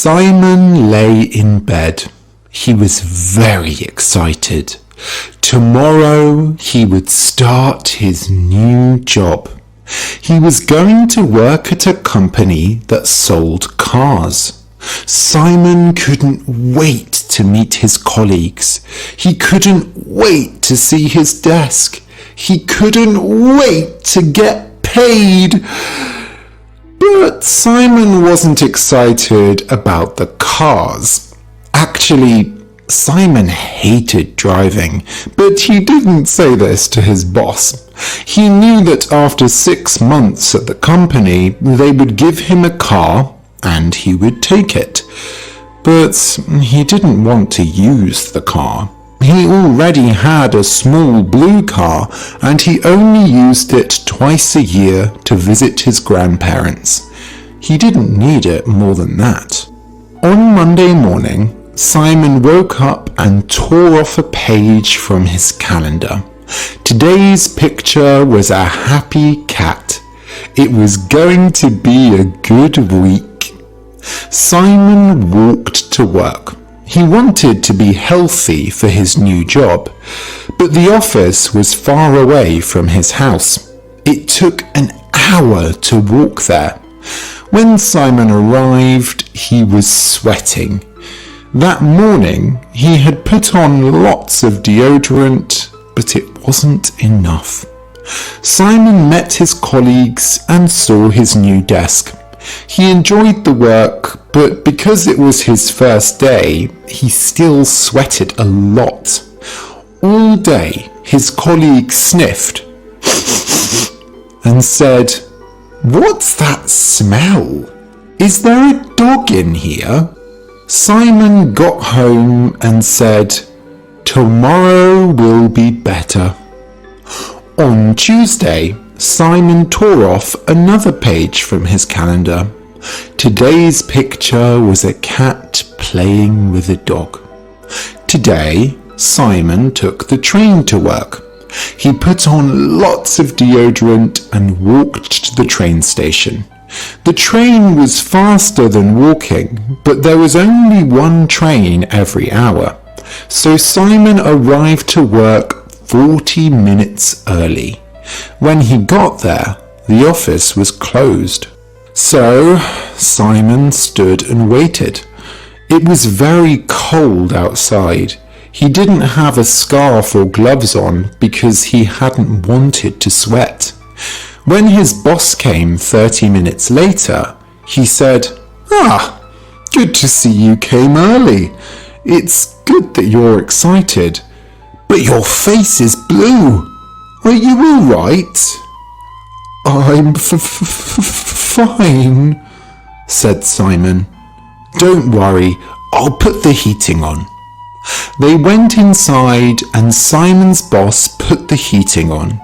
Simon lay in bed. He was very excited. Tomorrow he would start his new job. He was going to work at a company that sold cars. Simon couldn't wait to meet his colleagues. He couldn't wait to see his desk. He couldn't wait to get paid. But Simon wasn't excited about the cars. Actually, Simon hated driving, but he didn't say this to his boss. He knew that after 6 months at the company, they would give him a car and he would take it. But he didn't want to use the car. He already had a small blue car and he only used it twice a year to visit his grandparents. He didn't need it more than that. On Monday morning, Simon woke up and tore off a page from his calendar. Today's picture was a happy cat. It was going to be a good week. Simon walked to work. He wanted to be healthy for his new job, but the office was far away from his house. It took an hour to walk there. When Simon arrived, he was sweating. That morning, he had put on lots of deodorant, but it wasn't enough. Simon met his colleagues and saw his new desk. He enjoyed the work, but because it was his first day, he still sweated a lot. All day, his colleague sniffed and said, "What's that smell? Is there a dog in here?" Simon got home and said, "Tomorrow will be better." On Tuesday, Simon tore off another page from his calendar. Today's picture was a cat playing with a dog. Today, Simon took the train to work. He put on lots of deodorant and walked to the train station. The train was faster than walking, but there was only one train every hour. So Simon arrived to work 40 minutes early. When he got there, the office was closed. So Simon stood and waited. It was very cold outside. He didn't have a scarf or gloves on because he hadn't wanted to sweat. When his boss came 30 minutes later, he said, "Ah, good to see you came early. It's good that you're excited, but your face is blue. Are you all right?" "I'm fine," said Simon. "Don't worry, I'll put the heating on." They went inside and Simon's boss put the heating on.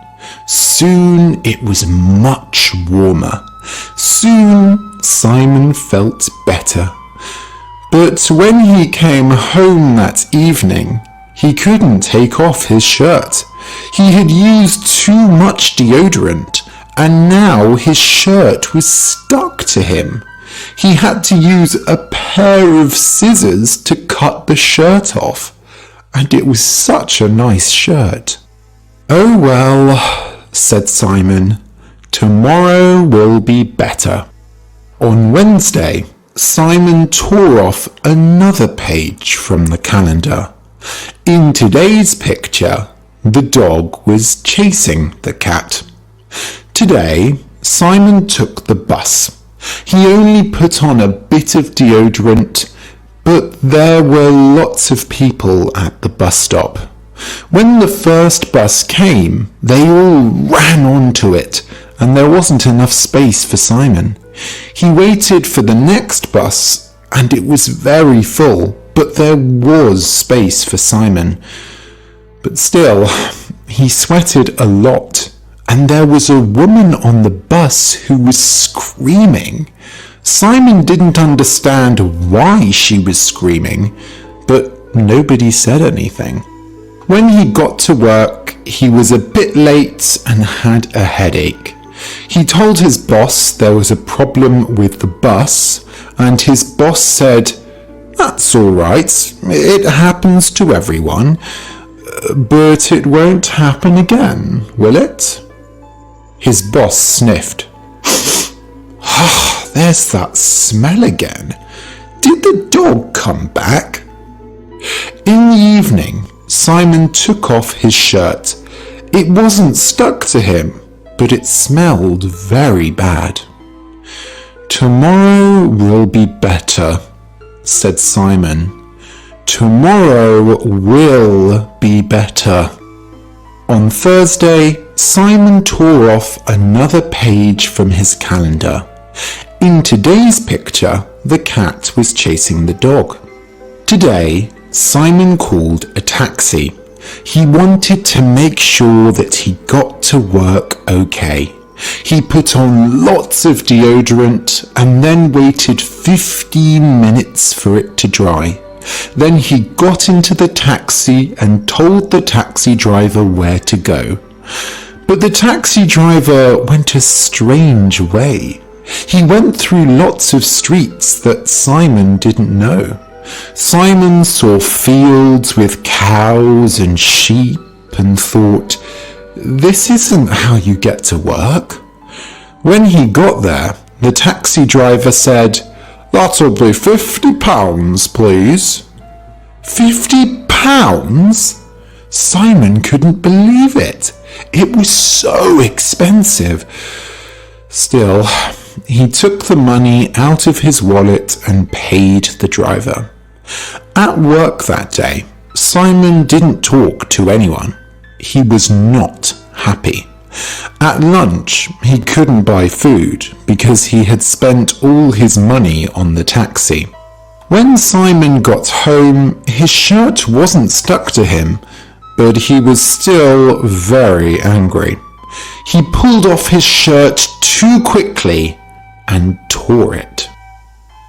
Soon it was much warmer. Soon Simon felt better. But when he came home that evening, he couldn't take off his shirt. He had used too much deodorant, and now his shirt was stuck to him. He had to use a pair of scissors to cut the shirt off, and it was such a nice shirt. "Oh well," said Simon, "tomorrow will be better." On Wednesday, Simon tore off another page from the calendar. In today's picture, the dog was chasing the cat. Today, Simon took the bus. He only put on a bit of deodorant, but there were lots of people at the bus stop. When the first bus came, they all ran onto it, and there wasn't enough space for Simon. He waited for the next bus, and it was very full, but there was space for Simon. But still, he sweated a lot, and there was a woman on the bus who was screaming. Simon didn't understand why she was screaming, but nobody said anything. When he got to work, he was a bit late and had a headache. He told his boss there was a problem with the bus and his boss said, "That's all right, it happens to everyone, but it won't happen again, will it?" His boss sniffed. "There's that smell again. Did the dog come back?" In the evening, Simon took off his shirt. It wasn't stuck to him, but it smelled very bad. "Tomorrow will be better," said Simon. "Tomorrow will be better." On Thursday, Simon tore off another page from his calendar. In today's picture, the cat was chasing the dog. Today, Simon called a taxi. He wanted to make sure that he got to work okay. He put on lots of deodorant and then waited 15 minutes for it to dry. Then he got into the taxi and told the taxi driver where to go. But the taxi driver went a strange way. He went through lots of streets that Simon didn't know. Simon saw fields with cows and sheep and thought, "This isn't how you get to work." When he got there, the taxi driver said, "That'll be £50, please." £50? Simon couldn't believe it. It was so expensive. Still, he took the money out of his wallet and paid the driver. At work that day, Simon didn't talk to anyone. He was not happy. At lunch, he couldn't buy food because he had spent all his money on the taxi. When Simon got home, his shirt wasn't stuck to him, but he was still very angry. He pulled off his shirt too quickly and tore it.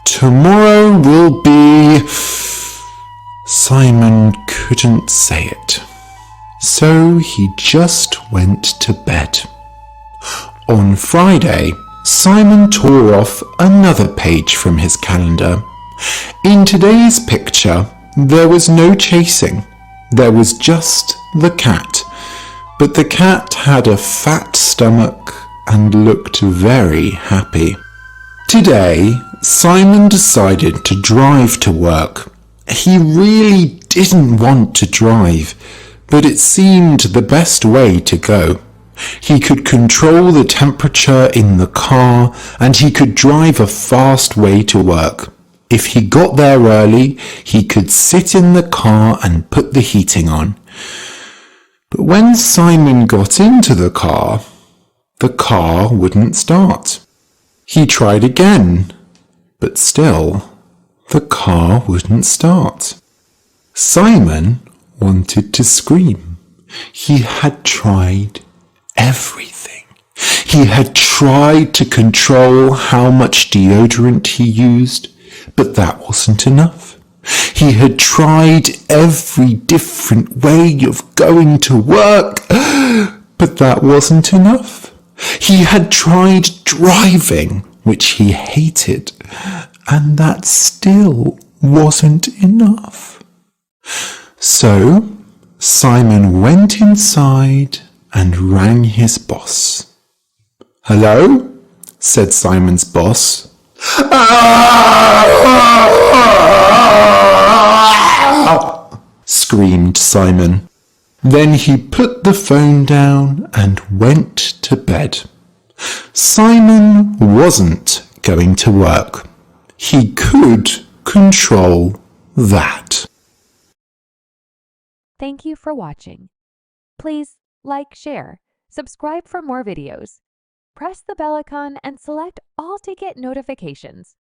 "Tomorrow will be..." Simon couldn't say it, so he just went to bed. On Friday, Simon tore off another page from his calendar. In today's picture, there was no chasing. There was just the cat, but the cat had a fat stomach and looked very happy. Today, Simon decided to drive to work. He really didn't want to drive, but it seemed the best way to go. He could control the temperature in the car and he could drive a fast way to work. If he got there early, he could sit in the car and put the heating on. But when Simon got into the car wouldn't start. He tried again, but still, the car wouldn't start. Simon wanted to scream. He had tried everything. He had tried to control how much deodorant he used, but that wasn't enough. He had tried every different way of going to work, but that wasn't enough. He had tried driving, which he hated, and that still wasn't enough. So Simon went inside and rang his boss. "Hello?" said Simon's boss. Screamed Simon. Then he put the phone down and went to bed. Simon wasn't going to work. He could control that. Thank you for watching. Please like, share, subscribe for more videos. Press the bell icon and select all to get notifications.